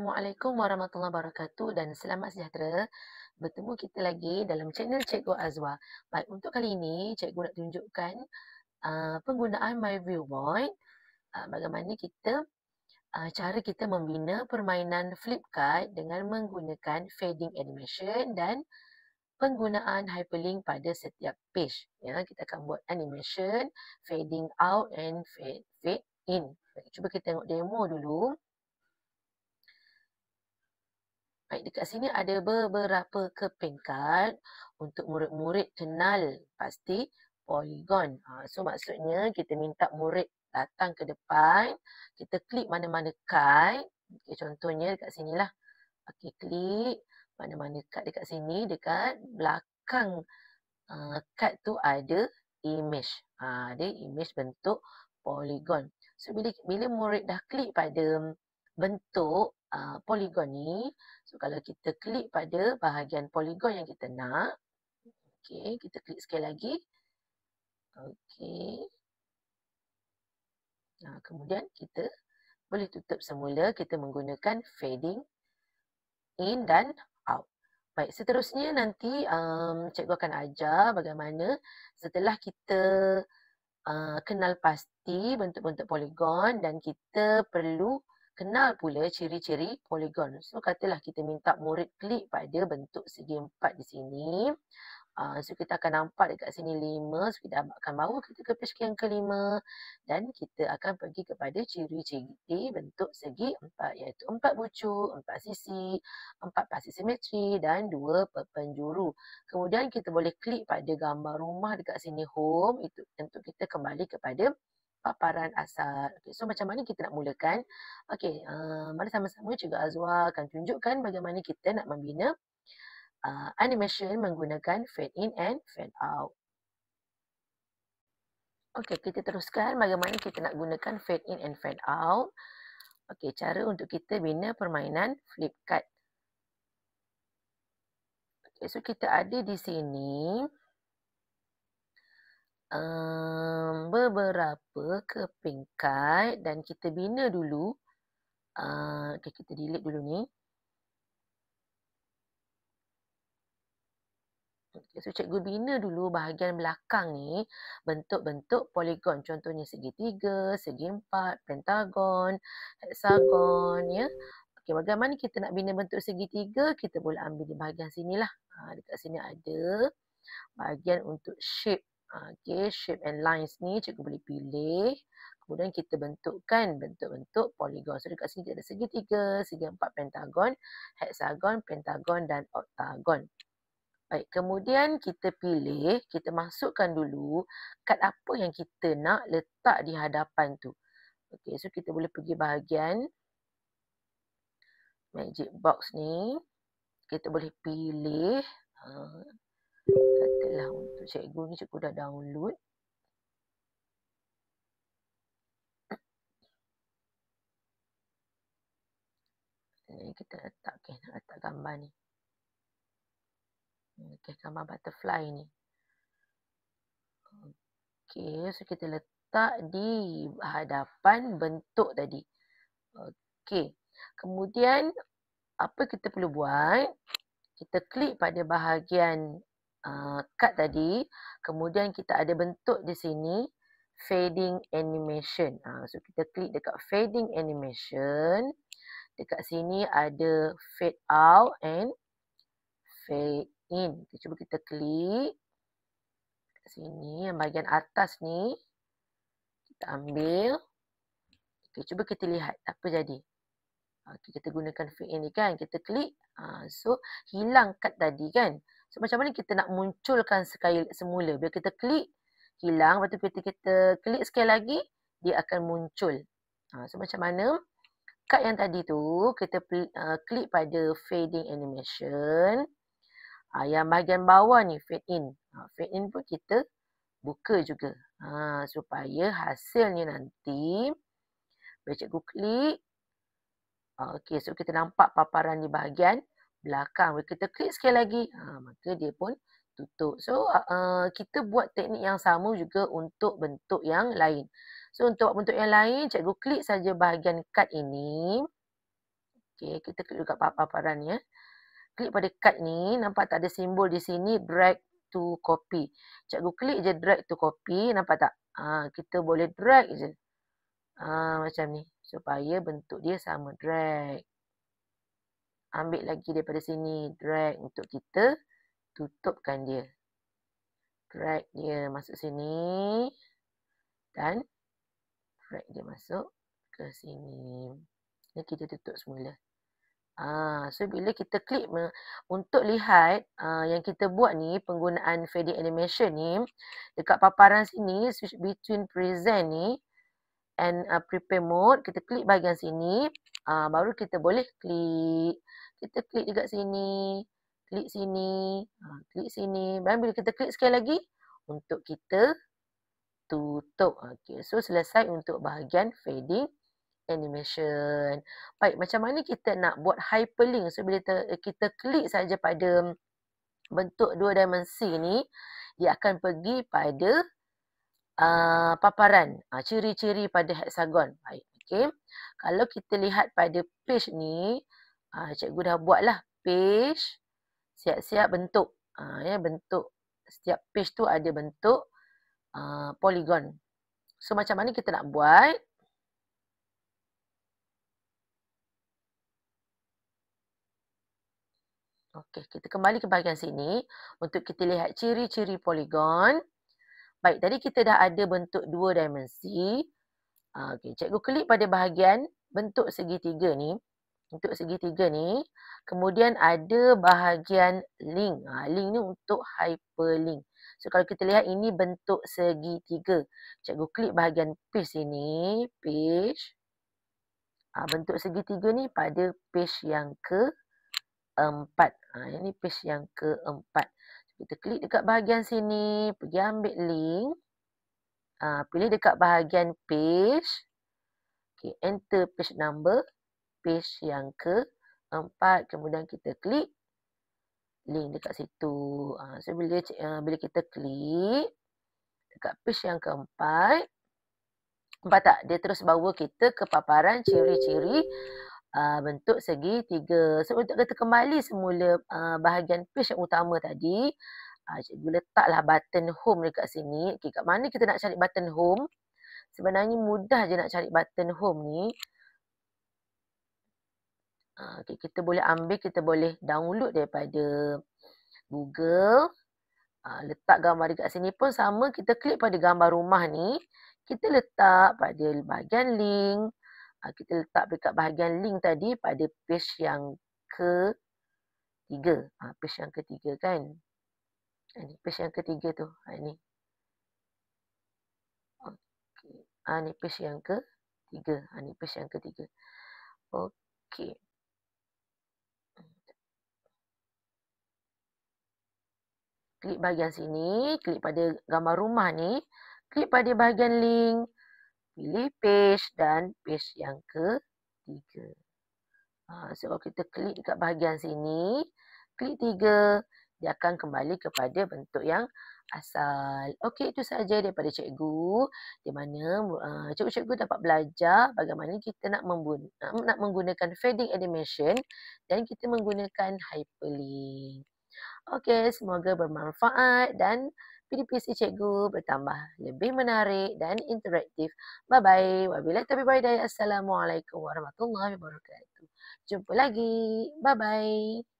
Assalamualaikum warahmatullahi wabarakatuh dan selamat sejahtera. Bertemu kita lagi dalam channel Cikgu Azwa. Baik, untuk kali ini Cikgu nak tunjukkan penggunaan My Viewpoint. Bagaimana cara kita membina permainan Flipkart dengan menggunakan fading animation dan penggunaan hyperlink pada setiap page. Ya, kita akan buat animation, fading out and fade in. Baik, cuba kita tengok demo dulu. Baik, dekat sini ada beberapa keping kad untuk murid-murid kenal pasti polygon. So maksudnya kita minta murid datang ke depan, kita klik mana-mana kad. Okay, contohnya dekat sinilah. Okey, klik mana-mana kad dekat sini, dekat belakang kad tu ada image. Ada image bentuk polygon. So bila murid dah klik pada bentuk polygon ni, so kalau kita klik pada bahagian polygon yang kita nak, okey, kita klik sekali lagi. Okey. Kemudian kita boleh tutup semula, kita menggunakan fading in dan out. Baik, seterusnya nanti cikgu akan ajar bagaimana setelah kita kenal pasti bentuk-bentuk polygon dan kita perlu kenal pula ciri-ciri polygon. So katalah kita minta murid klik pada bentuk segi empat di sini. So kita akan nampak dekat sini 5. So kita akan bawa kita ke page yang kelima dan kita akan pergi kepada ciri-ciri bentuk segi empat, iaitu 4 bucu, 4 sisi, 4 pasti simetri dan 2 penjuru. Kemudian kita boleh klik pada gambar rumah dekat sini home, itu untuk kita kembali kepada paparan asal. Okay, so macam mana kita nak mulakan? Okey, mari sama-sama Cikgu Azwa akan tunjukkan bagaimana kita nak membina animation menggunakan fade in and fade out. Okey, kita teruskan bagaimana kita nak gunakan fade in and fade out. Okey, cara untuk kita bina permainan Flipkart. Okey, so kita ada di sini beberapa keping kad dan kita bina dulu. Okay, kita delete dulu ni. Okay, so cikgu bina dulu bahagian belakang ni bentuk-bentuk polygon. Contohnya segitiga, segi empat, pentagon, hexagon, ya. Okay, bagaimana kita nak bina bentuk segitiga? Kita boleh ambil di bahagian sinilah. Dekat sini ada bahagian untuk shape. Okay, shape and lines ni cikgu boleh pilih. Kemudian kita bentukkan bentuk-bentuk polygon. So dekat sini ada segitiga, segi empat, pentagon, hexagon, pentagon dan oktagon. Baik, kemudian kita pilih, kita masukkan dulu kad apa yang kita nak letak di hadapan tu. Okey, so kita boleh pergi bahagian magic box ni. Kita boleh pilih. Katalah untuk cikgu ni, cikgu dah download. Ini kita letak, okay, nak letak gambar ni. Okay, gambar butterfly ni. Okay, so kita letak di hadapan bentuk tadi. Okay, kemudian apa kita perlu buat? Kita klik pada bahagian kad tadi. Kemudian kita ada bentuk di sini fading animation. So kita klik dekat fading animation. Dekat sini ada fade out and fade in. Cuba kita klik. Kat sini yang bahagian atas ni kita ambil. Okay, cuba kita lihat apa jadi. Okay, kita gunakan fade in ni kan. Kita klik. So hilang kad tadi kan. So macam mana kita nak munculkan sekali semula. Bila kita klik hilang. Lepas tu kita klik sekali lagi dia akan muncul. So macam mana? Kad yang tadi tu kita klik pada fading animation. Yang bahagian bawah ni fade in. Fade in pun kita buka juga. Supaya hasilnya nanti bila cikgu klik. Okey, so kita nampak paparan di bahagian belakang. Bila kita klik sekali lagi, maka dia pun tutup. So kita buat teknik yang sama juga untuk bentuk yang lain. So untuk bentuk yang lain, cikgu klik saja bahagian kad ini. Okey, kita klik dekat paparan ya. Klik pada kad ni, nampak tak ada simbol di sini drag to copy. Cikgu klik je drag to copy, nampak tak? Kita boleh drag je. Macam ni. Supaya bentuk dia sama. Drag. Ambil lagi daripada sini. Drag untuk kita tutupkan dia. Drag dia masuk sini. Dan drag dia masuk ke sini. Ni kita tutup semula. So bila kita klik untuk lihat yang kita buat ni, penggunaan fading animation ni, dekat paparan sini, switch between present ni and prepare mode, kita klik bahagian sini, baru kita boleh klik. Kita klik dekat sini, klik sini, klik sini. Dan bila kita klik sekali lagi, untuk kita tutup. Okay, so selesai untuk bahagian fading animation. Baik, macam mana kita nak buat hyperlink? So, bila kita klik saja pada bentuk dua dimensi ni, dia akan pergi pada paparan, ciri-ciri pada hexagon. Baik, okay. Kalau kita lihat pada page ni, cikgu dah buatlah page, siap-siap bentuk. Bentuk setiap page tu ada bentuk polygon. So, macam mana kita nak buat? Okey, kita kembali ke bahagian sini untuk kita lihat ciri-ciri poligon. Baik, tadi kita dah ada bentuk dua dimensi. Okey, cikgu klik pada bahagian bentuk segitiga ni. Untuk segitiga ni, kemudian ada bahagian link. Link ni untuk hyperlink. So, kalau kita lihat ini bentuk segitiga. Cikgu klik bahagian page sini, page. Bentuk segitiga ni pada page yang keempat. Ini page yang keempat. Kita klik dekat bahagian sini, pergi ambil link. Pilih dekat bahagian page. Okay, enter page number. Page yang keempat. Kemudian kita klik link dekat situ. So bila kita klik dekat page yang keempat, nampak tak? Dia terus bawa kita ke paparan ciri-ciri bentuk segitiga. So, untuk kita kembali semula bahagian page yang utama tadi, cikgu letaklah button home dekat sini. Okay, kat mana kita nak cari button home? Sebenarnya mudah je nak cari button home ni. Okay, kita boleh ambil, kita boleh download daripada Google. Letak gambar dekat sini pun sama. Kita klik pada gambar rumah ni. Kita letak pada bahagian link. Kita letak dekat bahagian link tadi pada page yang ketiga. Page yang ketiga kan. Ini page yang ketiga tu. Ini. Okey. Ni page yang ketiga. Ni page yang ketiga. Okey. Klik bahagian sini. Klik pada gambar rumah ni. Klik pada bahagian link. Pilih page dan page yang ketiga. So, kalau kita klik dekat bahagian sini, klik 3, dia akan kembali kepada bentuk yang asal. Okey, itu sahaja daripada cikgu. Di mana cikgu-cikgu dapat belajar bagaimana kita nak menggunakan fading animation dan kita menggunakan hyperlink. Okey, semoga bermanfaat dan PDPC cikgu bertambah lebih menarik dan interaktif. Bye-bye. Wabillahi taufiq wal hidayah. Assalamualaikum warahmatullahi wabarakatuh. Jumpa lagi. Bye-bye.